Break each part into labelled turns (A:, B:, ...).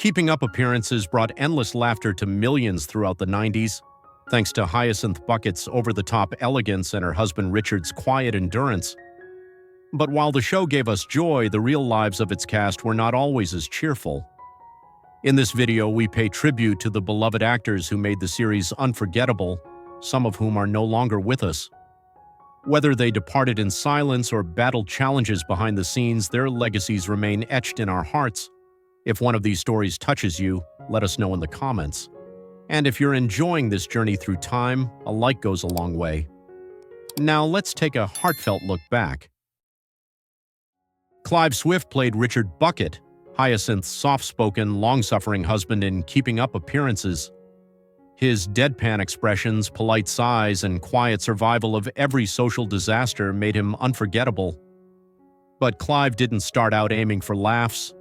A: Keeping Up Appearances brought endless laughter to millions throughout the 90s, thanks to Hyacinth Bucket's over-the-top elegance and her husband Richard's quiet endurance. But while the show gave us joy, the real lives of its cast were not always as cheerful. In this video, we pay tribute to the beloved actors who made the series unforgettable, some of whom are no longer with us. Whether they departed in silence or battled challenges behind the scenes, their legacies remain etched in our hearts. If one of these stories touches you, let us know in the comments. And if you're enjoying this journey through time, a like goes a long way. Now let's take a heartfelt look back. Clive Swift played Richard Bucket, Hyacinth's soft-spoken, long-suffering husband in Keeping Up Appearances. His deadpan expressions, polite sighs, and quiet survival of every social disaster made him unforgettable. But Clive didn't start out aiming for laughs.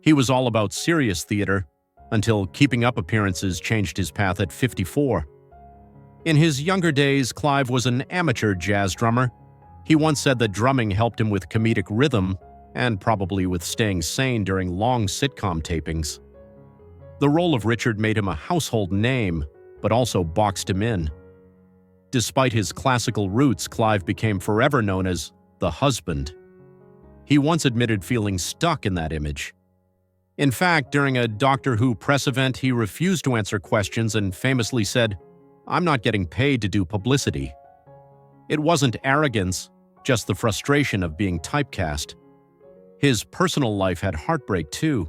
A: He was all about serious theater, until Keeping Up Appearances changed his path at 54. In his younger days, Clive was an amateur jazz drummer. He once said that drumming helped him with comedic rhythm, and probably with staying sane during long sitcom tapings. The role of Richard made him a household name, but also boxed him in. Despite his classical roots, Clive became forever known as the husband. He once admitted feeling stuck in that image. In fact, during a Doctor Who press event, he refused to answer questions and famously said, "I'm not getting paid to do publicity." It wasn't arrogance, just the frustration of being typecast. His personal life had heartbreak too.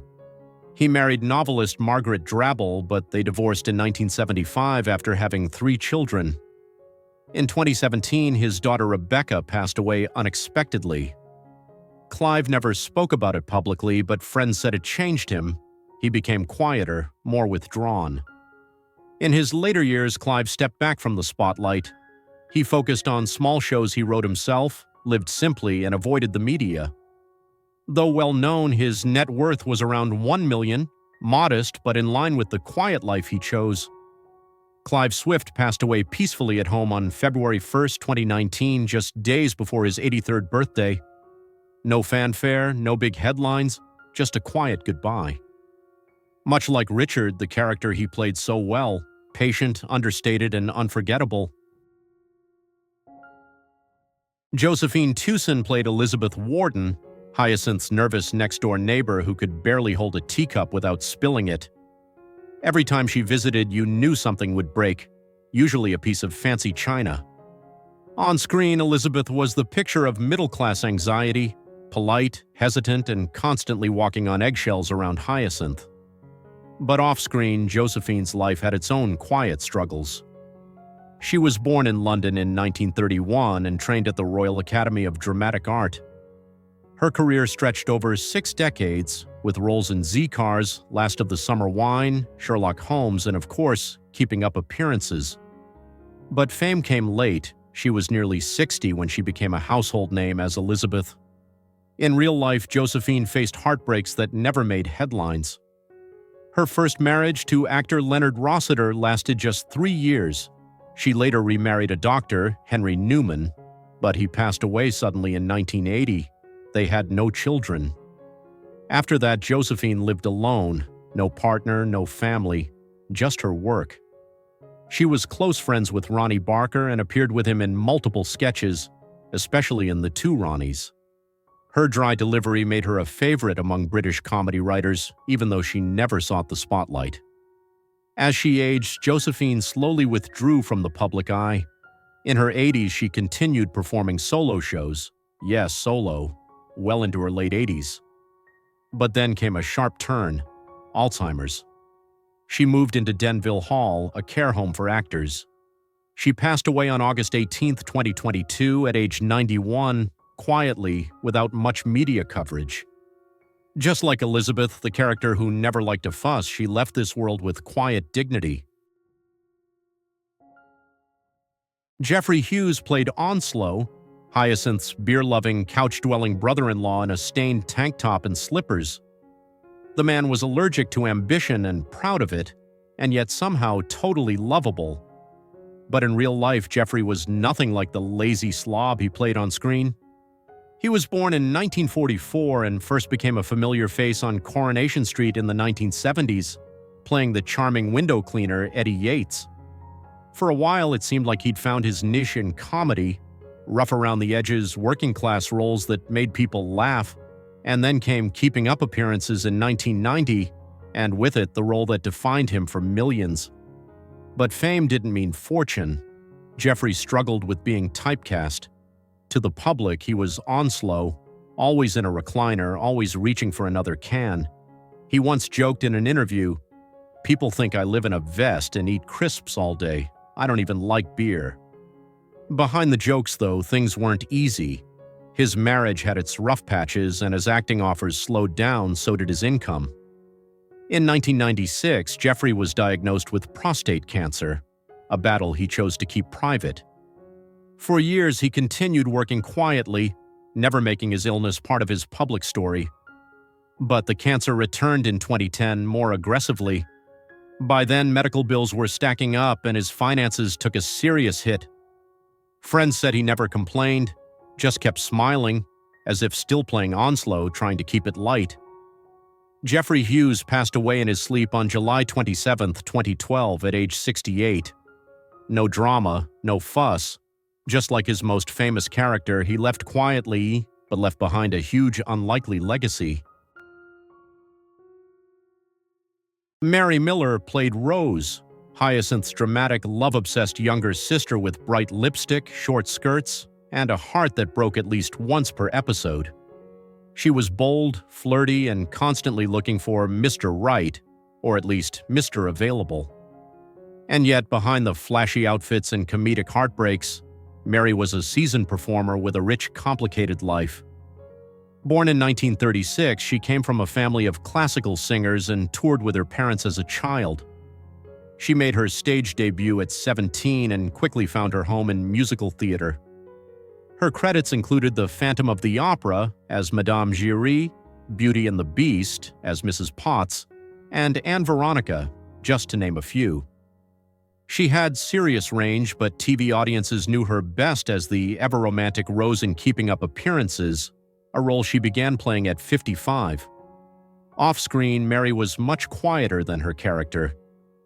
A: He married novelist Margaret Drabble, but they divorced in 1975 after having 3 children. In 2017, his daughter Rebecca passed away unexpectedly. Clive never spoke about it publicly, but friends said it changed him. He became quieter, more withdrawn. In his later years, Clive stepped back from the spotlight. He focused on small shows he wrote himself, lived simply, and avoided the media. Though well-known, his net worth was around $1 million, modest but in line with the quiet life he chose. Clive Swift passed away peacefully at home on February 1, 2019, just days before his 83rd birthday. No fanfare, no big headlines, just a quiet goodbye. Much like Richard, the character he played so well, patient, understated, and unforgettable. Josephine Tusen played Elizabeth Warden, Hyacinth's nervous next-door neighbor who could barely hold a teacup without spilling it. Every time she visited, you knew something would break, usually a piece of fancy china. On screen, Elizabeth was the picture of middle-class anxiety, polite, hesitant, and constantly walking on eggshells around Hyacinth. But off-screen, Josephine's life had its own quiet struggles. She was born in London in 1931 and trained at the Royal Academy of Dramatic Art. Her career stretched over 6 decades, with roles in Z-Cars, Last of the Summer Wine, Sherlock Holmes, and of course, Keeping Up Appearances. But fame came late. She was nearly 60 when she became a household name as Elizabeth. In real life, Josephine faced heartbreaks that never made headlines. Her first marriage to actor Leonard Rossiter lasted just 3 years. She later remarried a doctor, Henry Newman, but he passed away suddenly in 1980. They had no children. After that, Josephine lived alone, no partner, no family, just her work. She was close friends with Ronnie Barker and appeared with him in multiple sketches, especially in The Two Ronnies. Her dry delivery made her a favorite among British comedy writers, even though she never sought the spotlight. As she aged, Josephine slowly withdrew from the public eye. In her 80s, she continued performing solo shows. Yes, solo. Well into her late 80s. But then came a sharp turn: Alzheimer's. She moved into Denville Hall, a care home for actors. She passed away on August 18, 2022, at age 91, quietly, without much media coverage. Just like Elizabeth, the character who never liked a fuss, she left this world with quiet dignity. Jeffrey Hughes played Onslow, Hyacinth's beer-loving, couch-dwelling brother-in-law in a stained tank top and slippers. The man was allergic to ambition and proud of it, and yet somehow totally lovable. But in real life, Jeffrey was nothing like the lazy slob he played on screen. He was born in 1944 and first became a familiar face on Coronation Street in the 1970s, playing the charming window cleaner Eddie Yates. For a while, it seemed like he'd found his niche in comedy, rough-around-the-edges working-class roles that made people laugh, and then came Keeping Up appearances in 1990, and with it, the role that defined him for millions. But fame didn't mean fortune. Jeffrey struggled with being typecast. To the public, he was Onslow, always in a recliner, always reaching for another can. He once joked in an interview, "People think I live in a vest and eat crisps all day. I don't even like beer." Behind the jokes, though, things weren't easy. His marriage had its rough patches, and as acting offers slowed down, so did his income. In 1996, Jeffrey was diagnosed with prostate cancer, a battle he chose to keep private. For years, he continued working quietly, never making his illness part of his public story. But the cancer returned in 2010 more aggressively. By then, medical bills were stacking up and his finances took a serious hit. Friends said he never complained, just kept smiling, as if still playing Onslow, trying to keep it light. Jeffrey Hughes passed away in his sleep on July 27, 2012, at age 68. No drama, no fuss. Just like his most famous character, he left quietly, but left behind a huge, unlikely legacy. Mary Miller played Rose, Hyacinth's dramatic, love-obsessed younger sister with bright lipstick, short skirts, and a heart that broke at least once per episode. She was bold, flirty, and constantly looking for Mr. Right, or at least Mr. Available. And yet, behind the flashy outfits and comedic heartbreaks, Mary was a seasoned performer with a rich, complicated life. Born in 1936, she came from a family of classical singers and toured with her parents as a child. She made her stage debut at 17 and quickly found her home in musical theater. Her credits included The Phantom of the Opera as Madame Giry, Beauty and the Beast as Mrs. Potts, and Anne Veronica, just to name a few. She had serious range, but TV audiences knew her best as the ever-romantic Rose in Keeping Up appearances, a role she began playing at 55. Off-screen, Mary was much quieter than her character.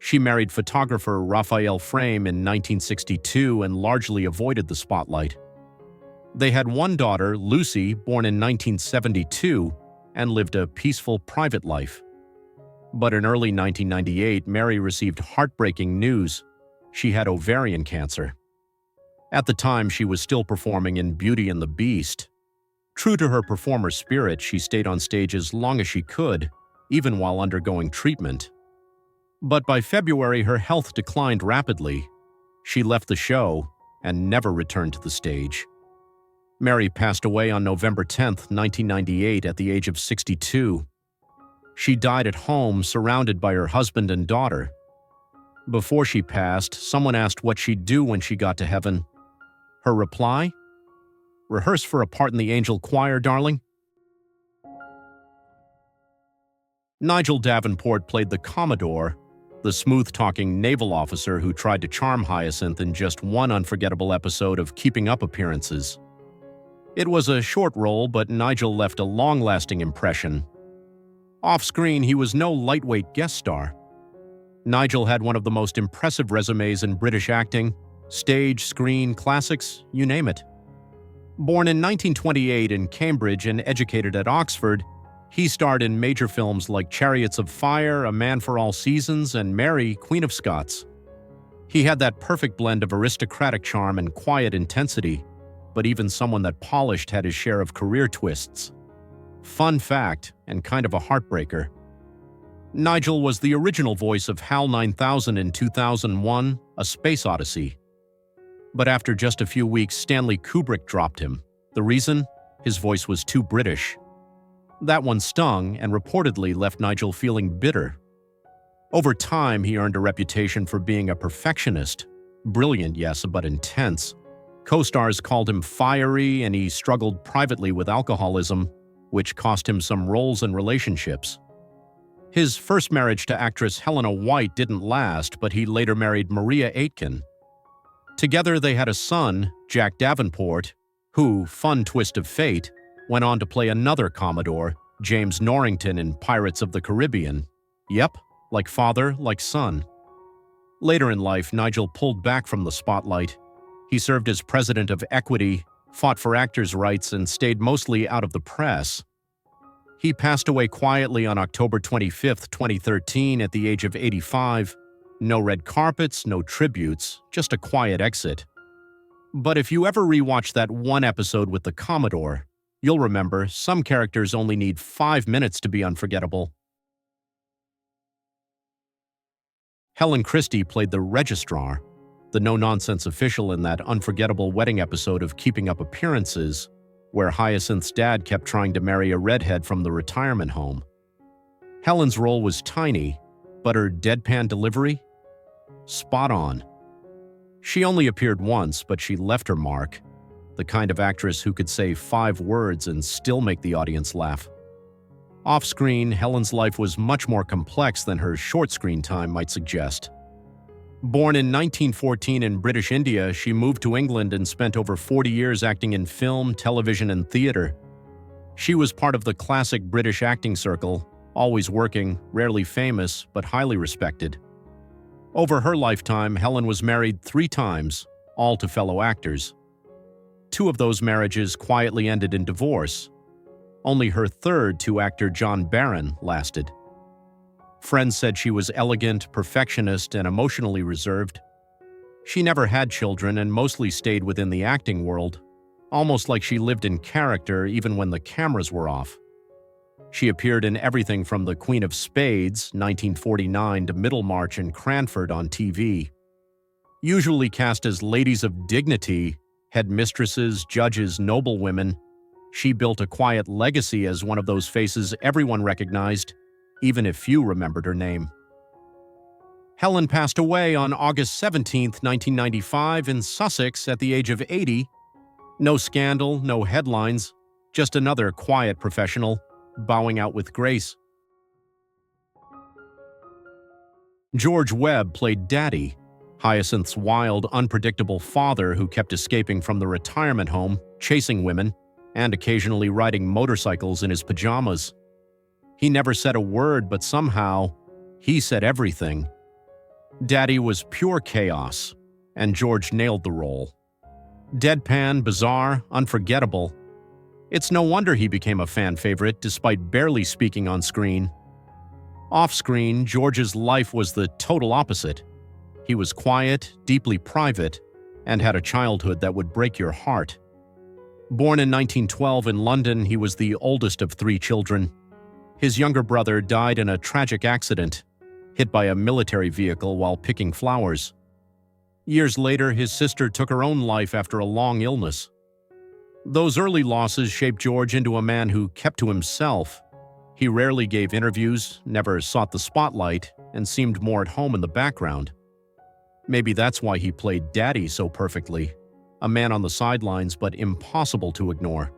A: She married photographer Raphael Frame in 1962 and largely avoided the spotlight. They had one daughter, Lucy, born in 1972, and lived a peaceful private life. But in early 1998, Mary received heartbreaking news. She had ovarian cancer. At the time, she was still performing in Beauty and the Beast. True to her performer spirit, she stayed on stage as long as she could, even while undergoing treatment. But by February, her health declined rapidly. She left the show and never returned to the stage. Mary passed away on November 10, 1998, at the age of 62. She died at home, surrounded by her husband and daughter. Before she passed, someone asked what she'd do when she got to heaven. Her reply? "Rehearse for a part in the angel choir, darling." Nigel Davenport played the Commodore, the smooth-talking naval officer who tried to charm Hyacinth in just one unforgettable episode of Keeping Up appearances. It was a short role, but Nigel left a long-lasting impression. Off-screen, he was no lightweight guest star. Nigel had one of the most impressive resumes in British acting, stage, screen, classics, you name it. Born in 1928 in Cambridge and educated at Oxford, he starred in major films like Chariots of Fire, A Man for All Seasons, and Mary, Queen of Scots. He had that perfect blend of aristocratic charm and quiet intensity, but even someone that polished had his share of career twists. Fun fact, and kind of a heartbreaker. Nigel was the original voice of HAL 9000 in 2001, A Space Odyssey. But after just a few weeks, Stanley Kubrick dropped him. The reason? His voice was too British. That one stung and reportedly left Nigel feeling bitter. Over time, he earned a reputation for being a perfectionist. Brilliant, yes, but intense. Co-stars called him fiery, and he struggled privately with alcoholism, which cost him some roles and relationships. His first marriage to actress Helena White didn't last, but he later married Maria Aitken. Together they had a son, Jack Davenport, who, fun twist of fate, Went on to play another Commodore, James Norrington in Pirates of the Caribbean. Yep, like father, like son. Later in life, Nigel pulled back from the spotlight. He served as president of Equity, fought for actors' rights, and stayed mostly out of the press. He passed away quietly on October 25, 2013, at the age of 85. No red carpets, no tributes, just a quiet exit. But if you ever rewatch that one episode with the Commodore, you'll remember some characters only need 5 minutes to be unforgettable. Helen Christy played the registrar, the no-nonsense official in that unforgettable wedding episode of Keeping Up Appearances, where Hyacinth's dad kept trying to marry a redhead from the retirement home. Helen's role was tiny, but her deadpan delivery? Spot on. She only appeared once, but she left her mark. The kind of actress who could say 5 words and still make the audience laugh. Off-screen, Helen's life was much more complex than her short screen time might suggest. Born in 1914 in British India, she moved to England and spent over 40 years acting in film, television, and theater. She was part of the classic British acting circle, always working, rarely famous, but highly respected. Over her lifetime, Helen was married 3 times, all to fellow actors. 2 of those marriages quietly ended in divorce. Only her third to actor John Baron lasted. Friends said she was elegant, perfectionist, and emotionally reserved. She never had children and mostly stayed within the acting world, almost like she lived in character even when the cameras were off. She appeared in everything from The Queen of Spades, 1949, to Middlemarch and Cranford on TV. Usually cast as ladies of dignity, headmistresses, judges, noblewomen, she built a quiet legacy as one of those faces everyone recognized, even if few remembered her name. Helen passed away on August 17, 1995, in Sussex at the age of 80. No scandal, no headlines, just another quiet professional, bowing out with grace. George Webb played Daddy, Hyacinth's wild, unpredictable father who kept escaping from the retirement home, chasing women, and occasionally riding motorcycles in his pajamas. He never said a word, but somehow, he said everything. Daddy was pure chaos, and George nailed the role. Deadpan, bizarre, unforgettable. It's no wonder he became a fan favorite despite barely speaking on screen. Off-screen, George's life was the total opposite. He was quiet, deeply private, and had a childhood that would break your heart. Born in 1912 in London, he was the oldest of 3 children. His younger brother died in a tragic accident, hit by a military vehicle while picking flowers. Years later, his sister took her own life after a long illness. Those early losses shaped George into a man who kept to himself. He rarely gave interviews, never sought the spotlight, and seemed more at home in the background. Maybe that's why he played Daddy so perfectly. A man on the sidelines, but impossible to ignore.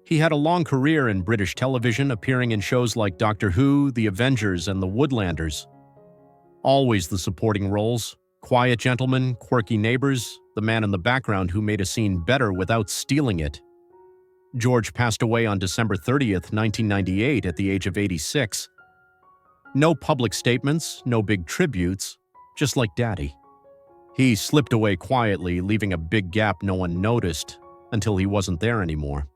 A: He had a long career in British television, appearing in shows like Doctor Who, The Avengers, and The Woodlanders. Always the supporting roles, quiet gentlemen, quirky neighbors, the man in the background who made a scene better without stealing it. George passed away on December 30th, 1998, at the age of 86. No public statements, no big tributes, just like Daddy. He slipped away quietly, leaving a big gap no one noticed, until he wasn't there anymore.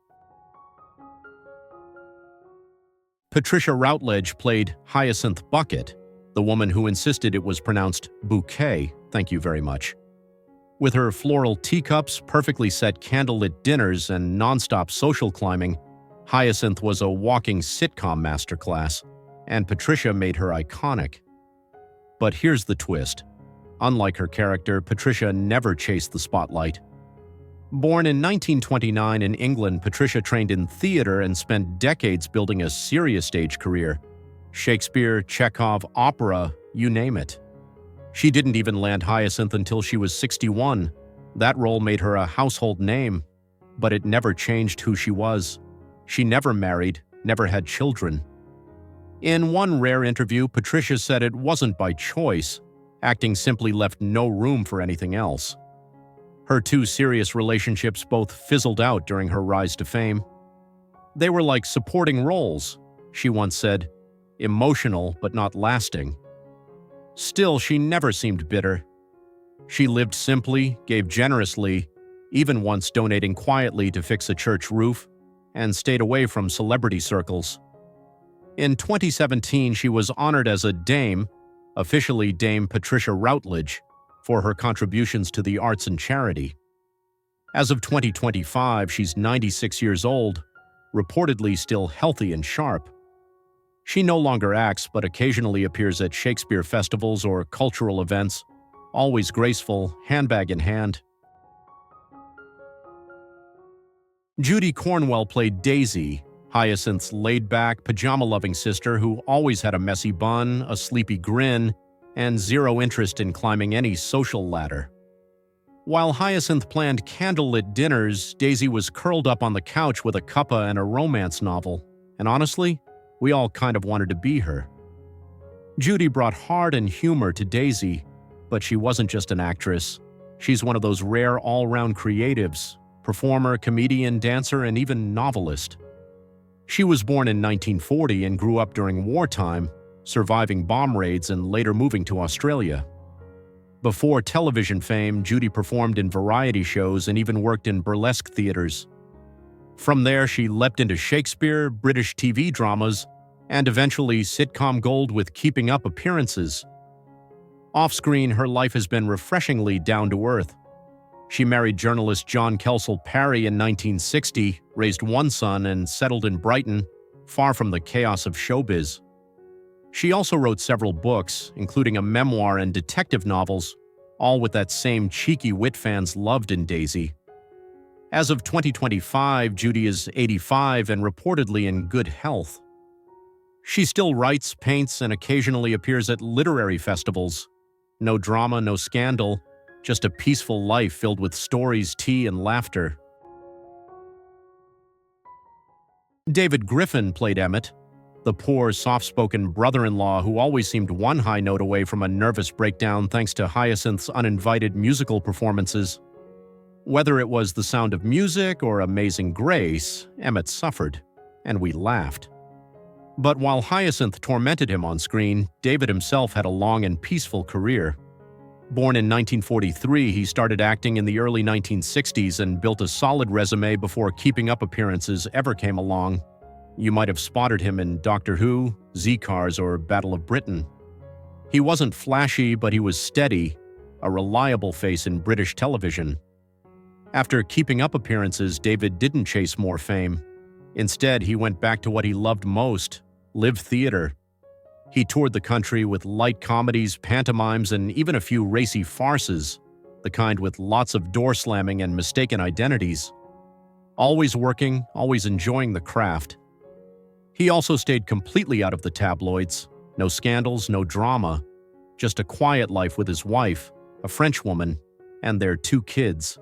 A: Patricia Routledge played Hyacinth Bucket, the woman who insisted it was pronounced bouquet, thank you very much. With her floral teacups, perfectly set candlelit dinners, and nonstop social climbing, Hyacinth was a walking sitcom masterclass, and Patricia made her iconic. But here's the twist. Unlike her character, Patricia never chased the spotlight. Born in 1929 in England, Patricia trained in theater and spent decades building a serious stage career. Shakespeare, Chekhov, opera, you name it. She didn't even land Hyacinth until she was 61. That role made her a household name, but it never changed who she was. She never married, never had children. In one rare interview, Patricia said it wasn't by choice. Acting simply left no room for anything else. Her 2 serious relationships both fizzled out during her rise to fame. They were like supporting roles, she once said, emotional but not lasting. Still, she never seemed bitter. She lived simply, gave generously, even once donating quietly to fix a church roof, and stayed away from celebrity circles. In 2017, she was honored as a Dame, officially Dame Patricia Routledge, for her contributions to the arts and charity. As of 2025, she's 96 years old, reportedly still healthy and sharp. She no longer acts, but occasionally appears at Shakespeare festivals or cultural events, always graceful, handbag in hand. Judy Cornwell played Daisy, Hyacinth's laid-back, pajama-loving sister who always had a messy bun, a sleepy grin, and zero interest in climbing any social ladder. While Hyacinth planned candlelit dinners, Daisy was curled up on the couch with a cuppa and a romance novel, and honestly, we all kind of wanted to be her. Judy brought heart and humor to Daisy, but she wasn't just an actress. She's one of those rare all-round creatives, performer, comedian, dancer, and even novelist. She was born in 1940 and grew up during wartime, surviving bomb raids and later moving to Australia. Before television fame, Judy performed in variety shows and even worked in burlesque theaters. From there, she leapt into Shakespeare, British TV dramas, and eventually sitcom gold with Keeping Up appearances. Off-screen, her life has been refreshingly down-to-earth. She married journalist John Kelsall Parry in 1960, raised one son, and settled in Brighton, far from the chaos of showbiz. She also wrote several books, including a memoir and detective novels, all with that same cheeky wit fans loved in Daisy. As of 2025, Judy is 85 and reportedly in good health. She still writes, paints, and occasionally appears at literary festivals. No drama, no scandal, just a peaceful life filled with stories, tea, and laughter. David Griffin played Emmett, the poor, soft-spoken brother-in-law who always seemed one high note away from a nervous breakdown thanks to Hyacinth's uninvited musical performances. Whether it was The Sound of Music or Amazing Grace, Emmett suffered, and we laughed. But while Hyacinth tormented him on screen, David himself had a long and peaceful career. Born in 1943, he started acting in the early 1960s and built a solid resume before Keeping Up appearances ever came along. You might have spotted him in Doctor Who, Z-Cars, or Battle of Britain. He wasn't flashy, but he was steady, a reliable face in British television. After Keeping Up appearances, David didn't chase more fame. Instead, he went back to what he loved most, live theater. He toured the country with light comedies, pantomimes, and even a few racy farces, the kind with lots of door slamming and mistaken identities. Always working, always enjoying the craft. He also stayed completely out of the tabloids. No scandals, no drama. Just a quiet life with his wife, a French woman, and their 2 kids.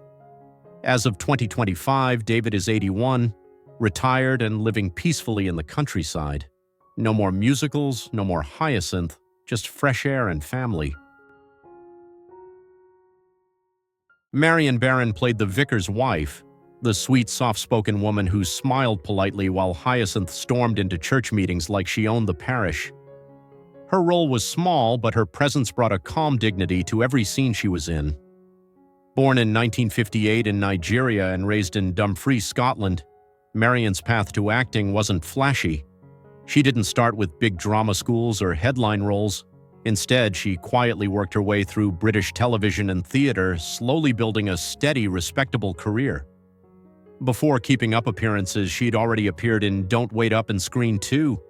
A: As of 2025, David is 81, retired and living peacefully in the countryside. No more musicals, no more Hyacinth, just fresh air and family. Marian Baron played the vicar's wife, the sweet, soft-spoken woman who smiled politely while Hyacinth stormed into church meetings like she owned the parish. Her role was small, but her presence brought a calm dignity to every scene she was in. Born in 1958 in Nigeria and raised in Dumfries, Scotland, Marian's path to acting wasn't flashy. She didn't start with big drama schools or headline roles. Instead, she quietly worked her way through British television and theater, slowly building a steady, respectable career. Before Keeping Up appearances, she'd already appeared in Don't Wait Up and Screen 2.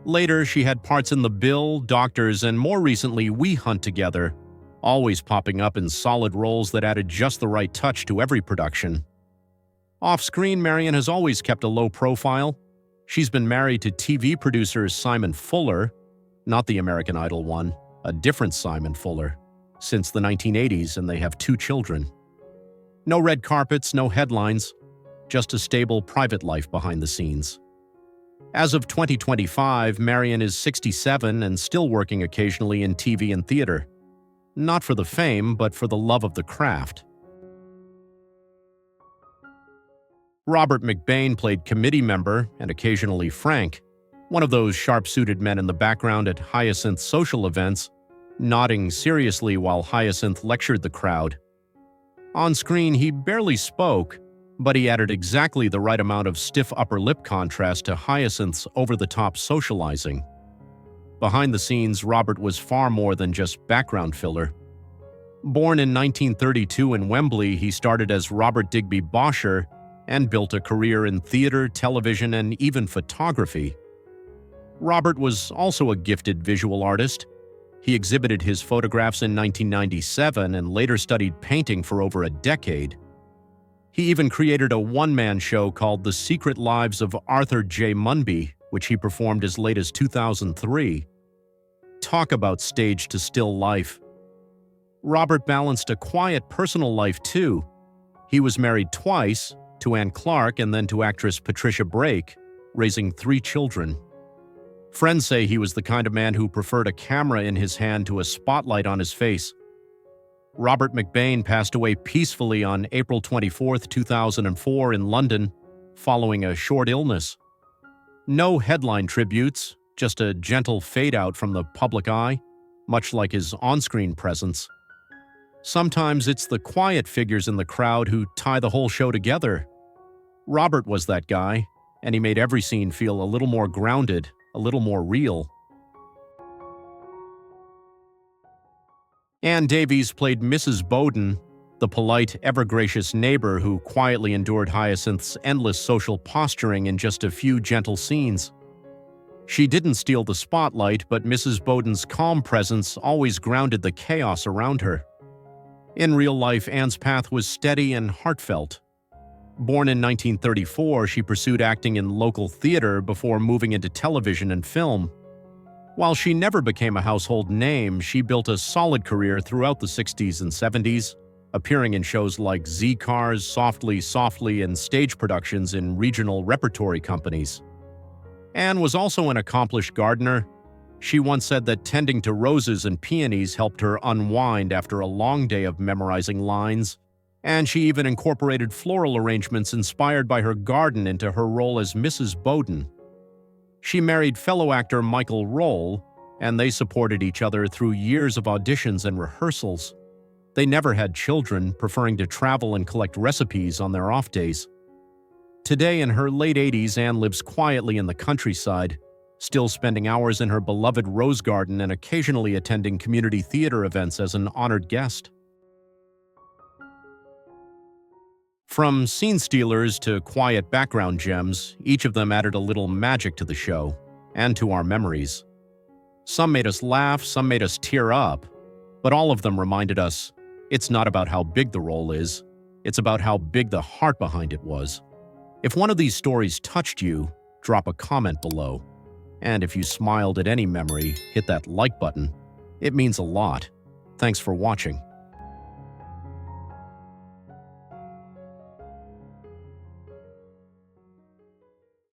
A: Later, she had parts in The Bill, Doctors, and more recently, We Hunt Together, always popping up in solid roles that added just the right touch to every production. Off-screen, Marian has always kept a low profile. She's been married to TV producer Simon Fuller, not the American Idol one, a different Simon Fuller, since the 1980s, and they have 2 children. No red carpets, no headlines, just a stable private life behind the scenes. As of 2025, Marian is 67 and still working occasionally in TV and theater. Not for the fame, but for the love of the craft. Robert McBain played committee member and occasionally Frank, one of those sharp-suited men in the background at Hyacinth's social events, nodding seriously while Hyacinth lectured the crowd. On screen, he barely spoke, but he added exactly the right amount of stiff upper lip contrast to Hyacinth's over-the-top socializing. Behind the scenes, Robert was far more than just background filler. Born in 1932 in Wembley, he started as Robert Digby Bosher and built a career in theater, television, and even photography. Robert was also a gifted visual artist. He exhibited his photographs in 1997 and later studied painting for over a decade. He even created a one-man show called The Secret Lives of Arthur J. Munby, which he performed as late as 2003. Talk about stage to still life. Robert balanced a quiet personal life too. He was married twice, to Anne Clark and then to actress Patricia Brake, raising 3 children. Friends say he was the kind of man who preferred a camera in his hand to a spotlight on his face. Robert McBain passed away peacefully on April 24, 2004 in London, following a short illness. No headline tributes, just a gentle fade-out from the public eye, much like his on-screen presence. Sometimes it's the quiet figures in the crowd who tie the whole show together. Robert was that guy, and he made every scene feel a little more grounded, a little more real. Anne Davies played Mrs. Bowden, the polite, ever-gracious neighbor who quietly endured Hyacinth's endless social posturing in just a few gentle scenes. She didn't steal the spotlight, but Mrs. Bowden's calm presence always grounded the chaos around her. In real life, Anne's path was steady and heartfelt. Born in 1934, she pursued acting in local theater before moving into television and film. While she never became a household name, she built a solid career throughout the 60s and 70s, appearing in shows like Z-Cars, Softly, Softly, and stage productions in regional repertory companies. Anne was also an accomplished gardener. She once said that tending to roses and peonies helped her unwind after a long day of memorizing lines, and she even incorporated floral arrangements inspired by her garden into her role as Mrs. Bowden. She married fellow actor Michael Roll, and they supported each other through years of auditions and rehearsals. They never had children, preferring to travel and collect recipes on their off days. Today, in her late 80s, Anne lives quietly in the countryside, still spending hours in her beloved rose garden and occasionally attending community theater events as an honored guest. From scene stealers to quiet background gems, each of them added a little magic to the show, and to our memories. Some made us laugh, some made us tear up, but all of them reminded us, it's not about how big the role is, it's about how big the heart behind it was. If one of these stories touched you, drop a comment below. And if you smiled at any memory, hit that like button. It means a lot. Thanks for watching.